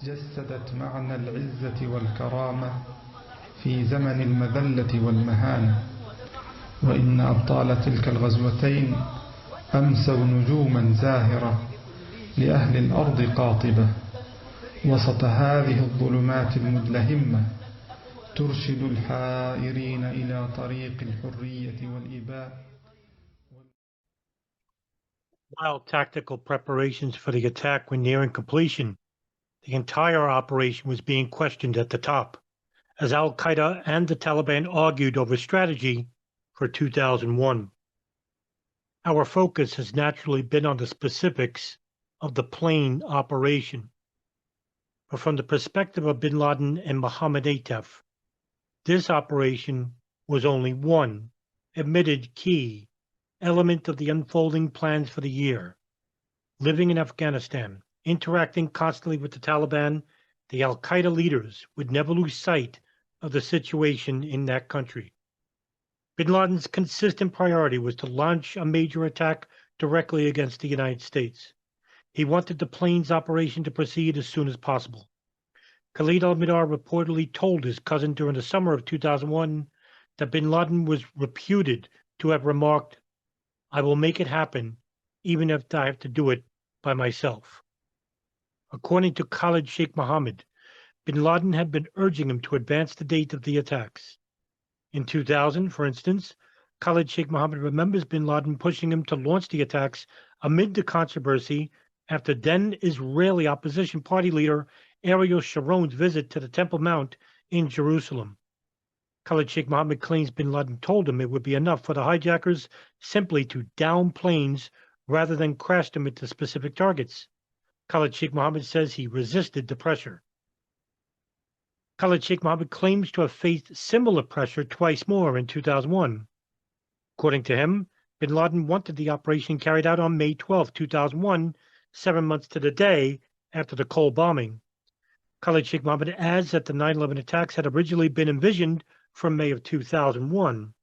جسدت معنى العزة والكرامة في زمن المذلة والمهانة، وإن أبطال تلك الغزوتين أمسوا نجوما زاهرة لأهل الأرض قاطبة وسط هذه الظلمات المدلهمة ترشد الحائرين إلى طريق الحرية والإباء. While tactical preparations for the attack were nearing completion, the entire operation was being questioned at the top, as Al-Qaeda and the Taliban argued over strategy for 2001. Our focus has naturally been on the specifics of the plane operation. But from the perspective of Bin Laden and Mohamed Atef, this operation was only one admitted key element of the unfolding plans for the year. Living in Afghanistan, interacting constantly with the Taliban, the Al-Qaeda leaders would never lose sight of the situation in that country. Bin Laden's consistent priority was to launch a major attack directly against the United States. He wanted the plane's operation to proceed as soon as possible. Khalid al-Mihdhar reportedly told his cousin during the summer of 2001 that Bin Laden was reputed to have remarked, "I will make it happen, even if I have to do it by myself." According to Khalid Sheikh Mohammed, Bin Laden had been urging him to advance the date of the attacks. In 2000, for instance, Khalid Sheikh Mohammed remembers Bin Laden pushing him to launch the attacks amid the controversy after then Israeli opposition party leader Ariel Sharon's visit to the Temple Mount in Jerusalem. Khalid Sheikh Mohammed claims Bin Laden told him it would be enough for the hijackers simply to down planes rather than crash them into specific targets. Khalid Sheikh Mohammed says he resisted the pressure. Khalid Sheikh Mohammed claims to have faced similar pressure twice more in 2001. According to him, Bin Laden wanted the operation carried out on May 12, 2001, 7 months to the day after the Cole bombing. Khalid Sheikh Mohammed adds that the 9/11 attacks had originally been envisioned for May of 2001.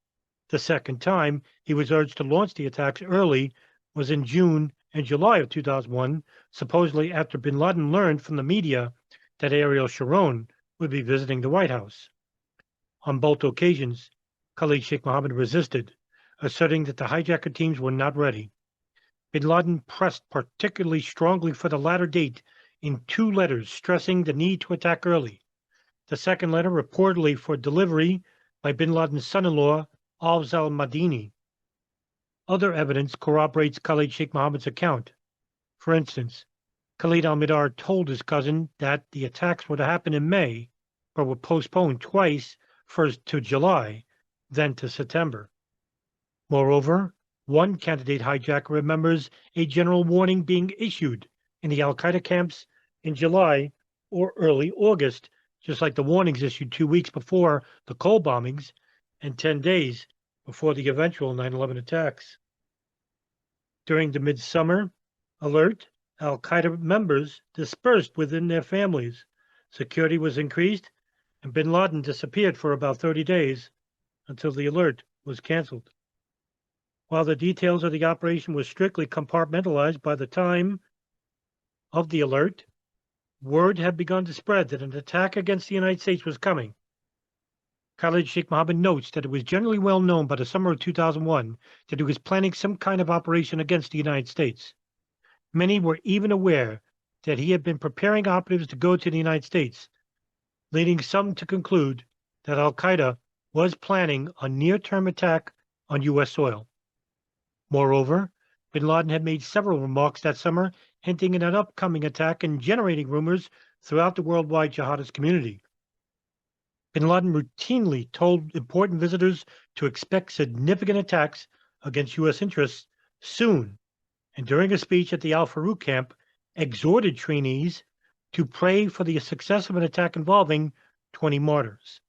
The second time he was urged to launch the attacks early was in June and July of 2001, supposedly after Bin Laden learned from the media that Ariel Sharon would be visiting the White House. On both occasions, Khalid Sheikh Mohammed resisted, asserting that the hijacker teams were not ready. Bin Laden pressed particularly strongly for the latter date in 2 letters, stressing the need to attack early. The second letter reportedly for delivery by Bin Laden's son-in-law, Alz al-Madini. Other evidence corroborates Khalid Sheikh Mohammed's account. For instance, Khalid al-Mihdhar told his cousin that the attacks were to happen in May, but were postponed twice, first to July, then to September. Moreover, one candidate hijacker remembers a general warning being issued in the Al-Qaeda camps in July or early August, just like the warnings issued 2 weeks before the Cole bombings and 10 days before the eventual 9/11 attacks. During the midsummer alert, Al-Qaeda members dispersed within their families. Security was increased, and Bin Laden disappeared for about 30 days until the alert was canceled. While the details of the operation were strictly compartmentalized by the time of the alert, word had begun to spread that an attack against the United States was coming. Khalid Sheikh Mohammed notes that it was generally well known by the summer of 2001 that he was planning some kind of operation against the United States. Many were even aware that he had been preparing operatives to go to the United States, leading some to conclude that Al-Qaeda was planning a near-term attack on U.S. soil. Moreover, Bin Laden had made several remarks that summer hinting at an upcoming attack and generating rumors throughout the worldwide jihadist community. Bin Laden routinely told important visitors to expect significant attacks against U.S. interests soon, and during a speech at the Al-Farouk camp, exhorted trainees to pray for the success of an attack involving 20 martyrs.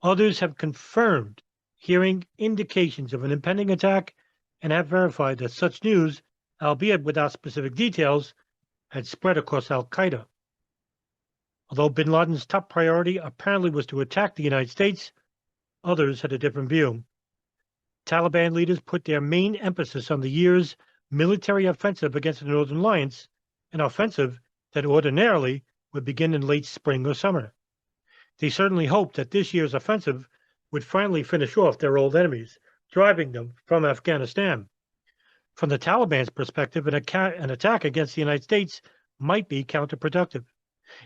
Others have confirmed hearing indications of an impending attack and have verified that such news, albeit without specific details, had spread across Al-Qaeda. Although Bin Laden's top priority apparently was to attack the United States, others had a different view. Taliban leaders put their main emphasis on the year's military offensive against the Northern Alliance, an offensive that ordinarily would begin in late spring or summer. They certainly hoped that this year's offensive would finally finish off their old enemies, driving them from Afghanistan. From the Taliban's perspective, an attack against the United States might be counterproductive.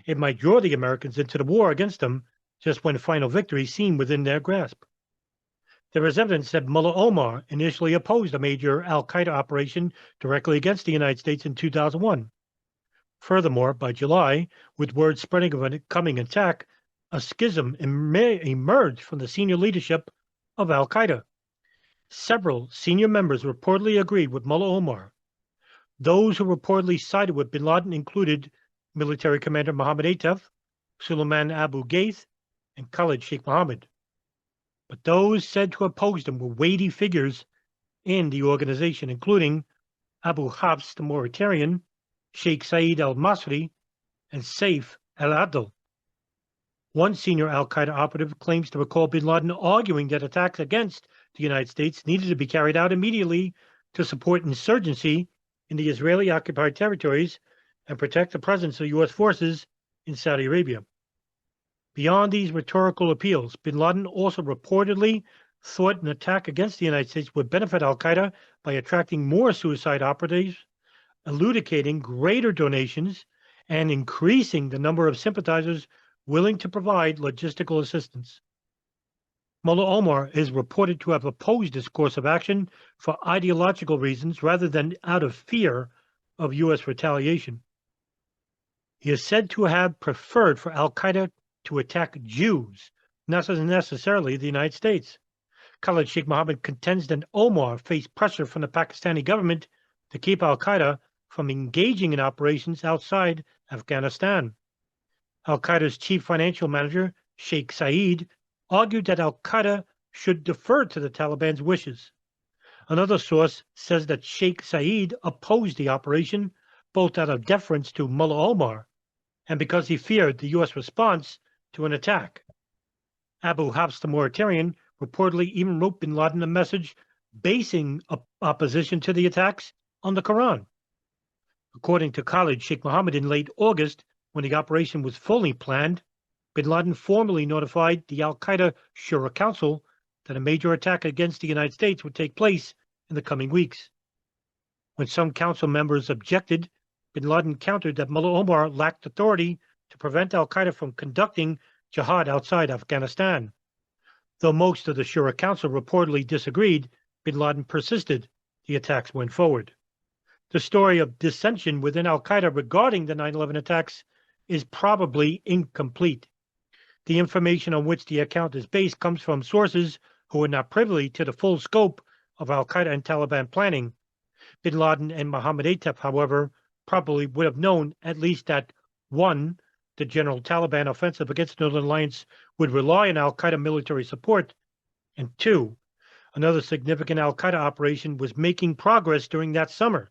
It might draw the Americans into the war against them just when final victory seemed within their grasp. There is evidence that Mullah Omar initially opposed a major al-Qaeda operation directly against the United States in 2001. Furthermore, by July, with word spreading of a coming attack, a schism emerged from the senior leadership of al-Qaeda. Several senior members reportedly agreed with Mullah Omar. Those who reportedly sided with bin Laden included military commander Mohamed Atef, Suleiman Abu Ghaith, and Khalid Sheikh Mohammed. But those said to oppose them were weighty figures in the organization, including Abu Hafs the Mauritanian, Sheikh Saeed al-Masri, and Saif al-Adl. One senior al-Qaeda operative claims to recall bin Laden arguing that attacks against the United States needed to be carried out immediately to support insurgency in the Israeli-occupied territories and protect the presence of U.S. forces in Saudi Arabia. Beyond these rhetorical appeals, bin Laden also reportedly thought an attack against the United States would benefit al-Qaeda by attracting more suicide operatives, elucidating greater donations, and increasing the number of sympathizers willing to provide logistical assistance. Mullah Omar is reported to have opposed this course of action for ideological reasons rather than out of fear of U.S. retaliation. He is said to have preferred for al-Qaeda to attack Jews, not necessarily the United States. Khalid Sheikh Mohammed contends that Omar faced pressure from the Pakistani government to keep al-Qaeda from engaging in operations outside Afghanistan. Al-Qaeda's chief financial manager, Sheikh Saeed, argued that al-Qaeda should defer to the Taliban's wishes. Another source says that Sheikh Saeed opposed the operation both out of deference to Mullah Omar and because he feared the U.S. response to an attack. Abu Hafs the Mauritanian reportedly even wrote bin Laden a message basing opposition to the attacks on the Quran. According to Khalid Sheikh Mohammed, in late August, when the operation was fully planned, bin Laden formally notified the al-Qaeda Shura Council that a major attack against the United States would take place in the coming weeks. When some council members objected, bin Laden countered that Mullah Omar lacked authority to prevent al-Qaeda from conducting jihad outside Afghanistan. Though most of the Shura Council reportedly disagreed, bin Laden persisted. The attacks went forward. The story of dissension within al-Qaeda regarding the 9/11 attacks is probably incomplete. The information on which the account is based comes from sources who are not privy to the full scope of al-Qaeda and Taliban planning. Bin Laden and Mohamed Atef, however, probably would have known at least that 1. The general Taliban offensive against the Northern Alliance would rely on al-Qaeda military support, and 2. Another significant al-Qaeda operation was making progress during that summer,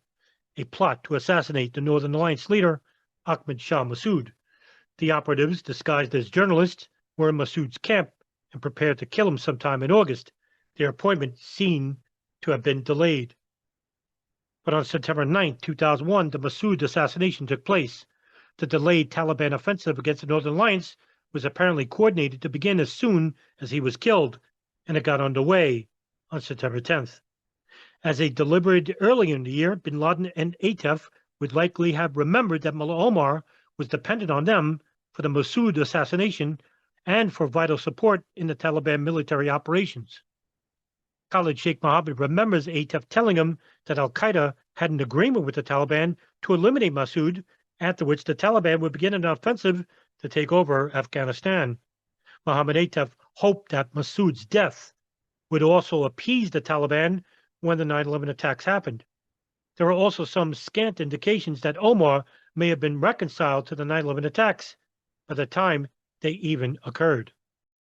a plot to assassinate the Northern Alliance leader, Ahmed Shah Massoud. The operatives, disguised as journalists, were in Massoud's camp and prepared to kill him sometime in August. Their appointment seemed to have been delayed. But on September 9, 2001, the Massoud assassination took place. The delayed Taliban offensive against the Northern Alliance was apparently coordinated to begin as soon as he was killed, and it got underway on September 10th. As they deliberated earlier in the year, bin Laden and Atef would likely have remembered that Mullah Omar was dependent on them for the Massoud assassination and for vital support in the Taliban military operations. Khalid Sheikh Mohammed remembers Atef telling him that al-Qaeda had an agreement with the Taliban to eliminate Massoud, after which the Taliban would begin an offensive to take over Afghanistan. Mohamed Atef hoped that Massoud's death would also appease the Taliban when the 9/11 attacks happened. There are also some scant indications that Omar may have been reconciled to the 9/11 attacks by the time they even occurred.